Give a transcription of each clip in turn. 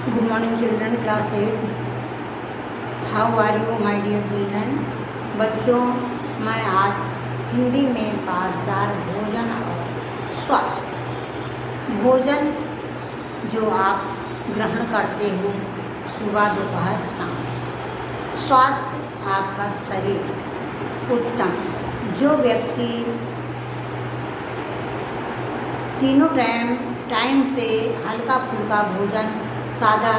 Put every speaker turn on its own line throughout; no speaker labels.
Good morning children, class 8. How are you my dear children? बच्चों, मैं आज हिंदी में पाठ 4 भोजन और स्वास्थ्य। भोजन जो आप ग्रहण करते हो सुबह दोपहर शाम। स्वास्थ्य आपका शरीर उत्तम। जो व्यक्ति तीनों टाइम से हल्का फुल्का भोजन सादा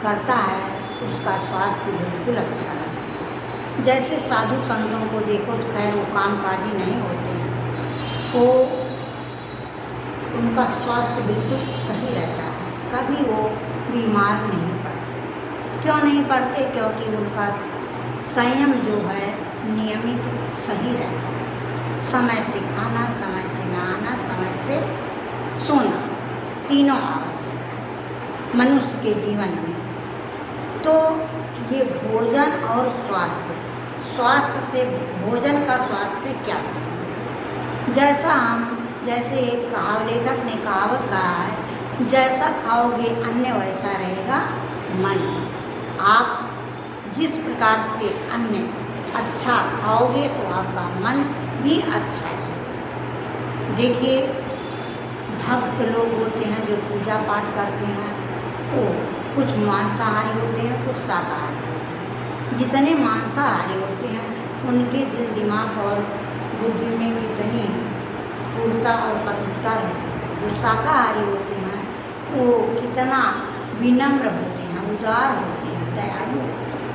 करता है उसका स्वास्थ्य बिल्कुल अच्छा रहता है। जैसे साधु संतों को देखो तो खैर वो कामकाजी नहीं होते हैं, वो उनका स्वास्थ्य बिल्कुल सही रहता है, कभी वो बीमार नहीं पड़ते। क्यों नहीं पड़ते? क्योंकि उनका संयम जो है नियमित सही रहता है। समय से खाना, समय से नहाना, समय से सोना, तीनों आवश्यक है मनुष्य के जीवन में। तो ये भोजन और स्वास्थ्य से भोजन का स्वास्थ्य से क्या संबंध है? जैसे एक लेखक ने कहावत कहा है, जैसा खाओगे अन्न वैसा रहेगा मन। आप जिस प्रकार से अन्न अच्छा खाओगे तो आपका मन भी अच्छा रहेगा। देखिए, भक्त लोग होते हैं जो पूजा पाठ करते हैं, वो कुछ मांसाहारी होते हैं, कुछ शाकाहारी होते हैं। जितने मांसाहारी होते हैं उनके दिल दिमाग और बुद्धि में कितनी पूर्णता और कठोरता रहती है। जो शाकाहारी होते हैं वो कितना विनम्र होते हैं, उदार होते हैं, दयालु होते हैं।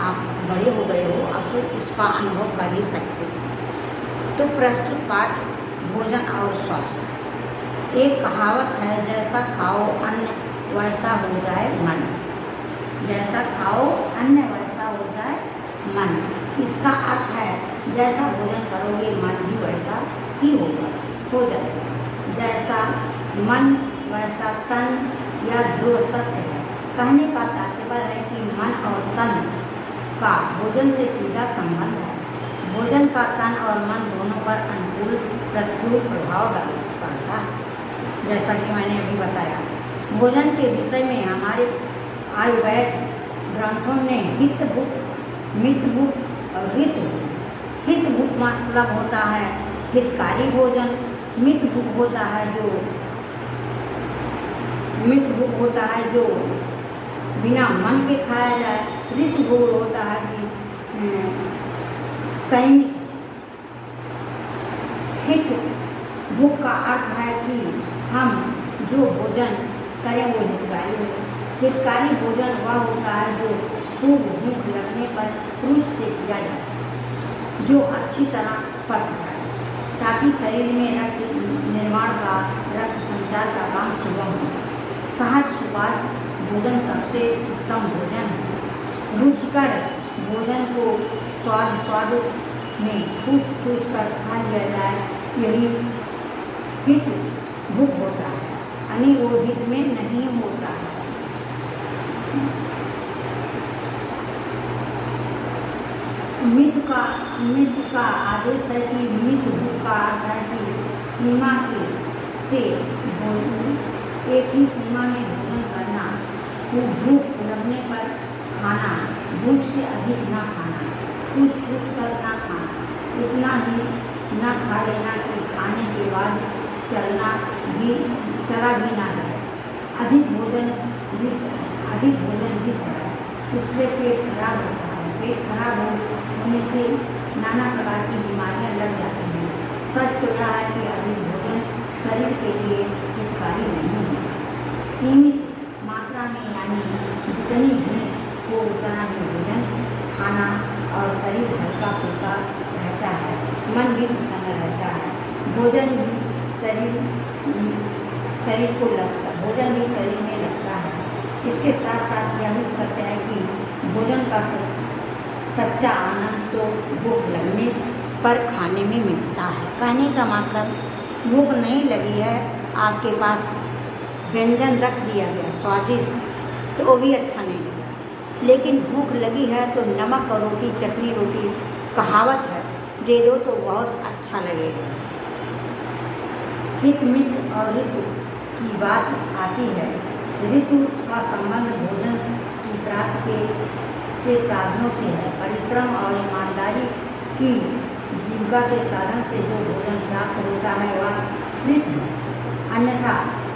आप बड़े हो गए हो, अब तो इसका अनुभव कर ही सकते हैं। तो प्रस्तुत पाठ भोजन और स्वास्थ्य। एक कहावत है, जैसा खाओ अन्न वैसा हो जाए मन। जैसा खाओ अन्न वैसा हो जाए मन। इसका अर्थ है जैसा भोजन करोगे मन भी वैसा ही हो जाएगा। जैसा मन वैसा तन, या ध्रुव सत्य है। कहने का तात्पर्य है कि मन और तन का भोजन से सीधा संबंध है। भोजन का तन और मन दोनों पर अनुकूल प्रतिकूल प्रभाव पड़ता है। जैसा कि मैंने अभी बताया, भोजन के विषय में हमारे आयुर्वेद ग्रंथों ने हित भूख, मित भूख और हित भूख। हित भूख मतलब होता है हितकारी भोजन। मित भूख होता है जो बिना मन के खाया जाए। ऋत भोग होता है कि सैनिक। हित भूख का अर्थ है कि हम जो भोजन करें वो हितकारी हो। हितकारी भोजन वह होता है जो खूब भूख लगने पर रुचि से किया जाए, जो अच्छी तरह पच जाए, ताकि शरीर में रक्त निर्माण का, रक्त संचार का काम सुगम हो। सहज सुपाच्य भोजन सबसे उत्तम भोजन है। रुचिकर भोजन को स्वाद में ठूस कर खा लिया जाए, यही हित भूख होता है, यानी वो हित में नहीं होता है। मित का आदेश है कि मित भूख का अर्थ है कि सीमा से भोजन, एक ही सीमा में भोजन करना। भूख लगने पर खाना, भूख से अधिक ना खाना, कुछ कर ना खाना, इतना ही ना खा लेना कि खाने के बाद चला भी ना जाए। अधिक भोजन विष है, इससे पेट खराब होता है। पेट खराब होने से नाना प्रकार की बीमारियां लग जाती हैं। सच तो यह है कि अधिक भोजन शरीर के लिए हितकारी नहीं है। सीमित मात्रा में, यानी जितनी भूख हो उतना ही भोजन खाना और शरीर हल्का फुल्का रहता है, मन भी प्रसन्न रहता है। भोजन भी शरीर में लगता है। इसके साथ साथ यह भी सत्य है कि भोजन का सच्चा आनंद तो भूख लगने पर खाने में मिलता है। कहने का मतलब भूख नहीं लगी है, आपके पास व्यंजन रख दिया गया स्वादिष्ट, तो वो भी अच्छा नहीं लगा। लेकिन भूख लगी है तो नमक और रोटी, चटनी रोटी, कहावत है, दे दो तो बहुत अच्छा लगेगा। हित मित और ऋतु की बात आती है ऋतु का संबंध भोजन की प्राप्ति के साधनों से है। परिश्रम और ईमानदारी की जीविका के साधन से जो भोजन प्राप्त होता है वह ऋत है। अन्यथा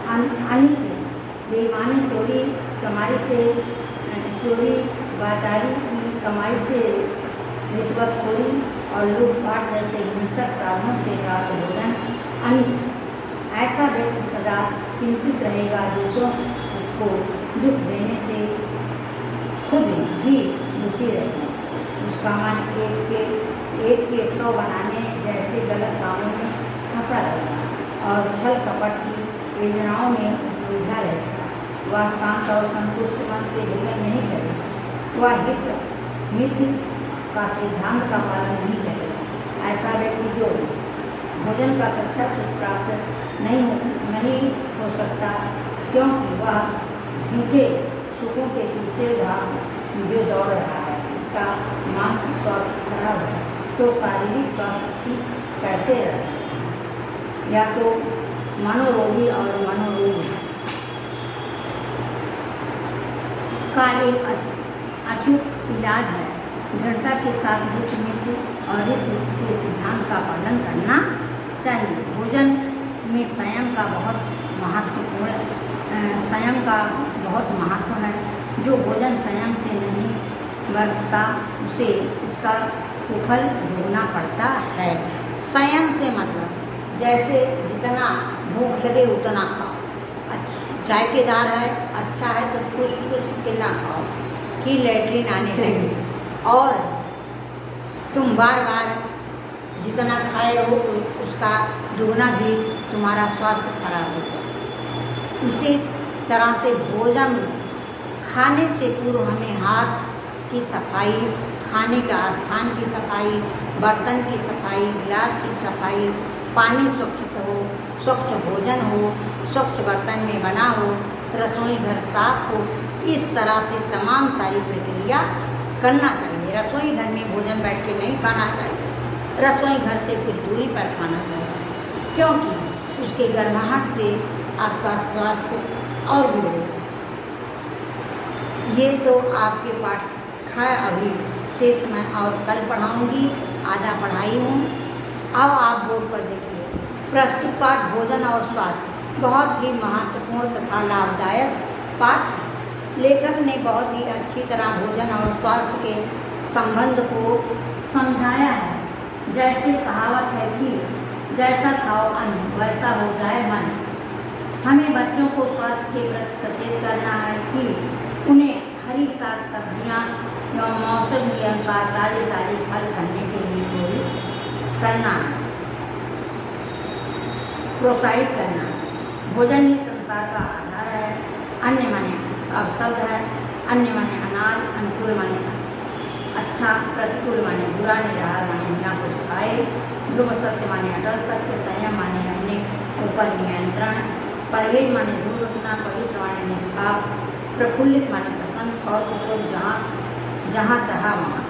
अनित बेईमानी, चोरी बाजारी की कमाई से, रिश्वतखोरी और लूटपाट जैसे हिंसक साधनों से प्राप्त भोजन अनित। ऐसा व्यक्ति सदा चिंतित रहेगा, दूसरों को दुख देने से खुद भी दुखी रहेगा। उसका मन एक के 100 बनाने जैसे गलत कामों में फंसा रहेगा और छल कपट की योजनाओं में उलझा रहेगा। वह शांत और संतुष्ट मन से भोजन नहीं करेगा। वह हित मित्र का सिद्धांत का पालन नहीं करेगा। ऐसा व्यक्ति जो भोजन का सच्चा सुख प्राप्त नहीं हो सकता, क्योंकि वह झूठे सुखों के पीछे जो दौड़ रहा है। इसका मानसिक स्वास्थ्य खराब है तो शारीरिक स्वास्थ्य ठीक कैसे रहे? या तो मनोरोगी और मनोरोगी का एक अचूक इलाज है। दृढ़ता के साथ हित मित्र और ऋतु के सिद्धांत का पालन करना चाहिए। भोजन में संयम का बहुत महत्व है। जो भोजन संयम से नहीं बरतता उसे इसका कुफल भोगना पड़ता है। संयम से मतलब जैसे जितना भूख लगे उतना खाओ, जायकेदार है, अच्छा है तो ठूस के ना खाओ कि लैट्रिन आने लगे, और तुम बार बार जितना खाए हो उसका दुगना भी तुम्हारा स्वास्थ्य खराब होगा। इसी तरह से भोजन खाने से पूर्व हमें हाथ की सफाई, खाने का स्थान की सफाई, बर्तन की सफाई, गिलास की सफाई, पानी स्वच्छ भोजन हो, स्वच्छ बर्तन में बना हो, रसोई घर साफ हो, इस तरह से तमाम सारी प्रक्रिया करना चाहिए। रसोई घर में भोजन बैठ के नहीं खाना चाहिए, रसोई घर से कुछ दूरी पर खाना चाहिए, क्योंकि उसके गर्माहट से आपका स्वास्थ्य और बिगड़ेगा। ये तो आपके पाठ था अभी, शेष मैं और कल पढ़ाऊँगी, आधा पढ़ाई हूँ। अब आप बोर्ड पर देखिए। प्रस्तुत पाठ भोजन और स्वास्थ्य बहुत ही महत्वपूर्ण तथा लाभदायक पाठ है। लेखक ने बहुत ही अच्छी तरह भोजन और स्वास्थ्य के संबंध को समझाया है। जैसे कहावत है कि जैसा खाओ अन्न वैसा हो जाए मन। हमें बच्चों को स्वास्थ्य के प्रति सचेत करना है कि उन्हें हरी साग सब्जियाँ एवं मौसम के अनुसार ताजे फल खाने के लिए करना है, प्रोत्साहित करना है। भोजन ही संसार का आधार है। अन्य माने अपशब्द है, अन्य माने अनाज, अनुकूल माने अच्छा, प्रतिकूल माने बुरा, निराहार माने बिना कुछ खाए, ध्रुव सत्य माने अटल सत्य, संयम माने अपने ऊपर नियंत्रण, परहेज माने दूर रखना, पवित्र माने निष्पाप, प्रफुल्लित माने प्रसन्न, और कुशल जहाँ चाहा वहाँ।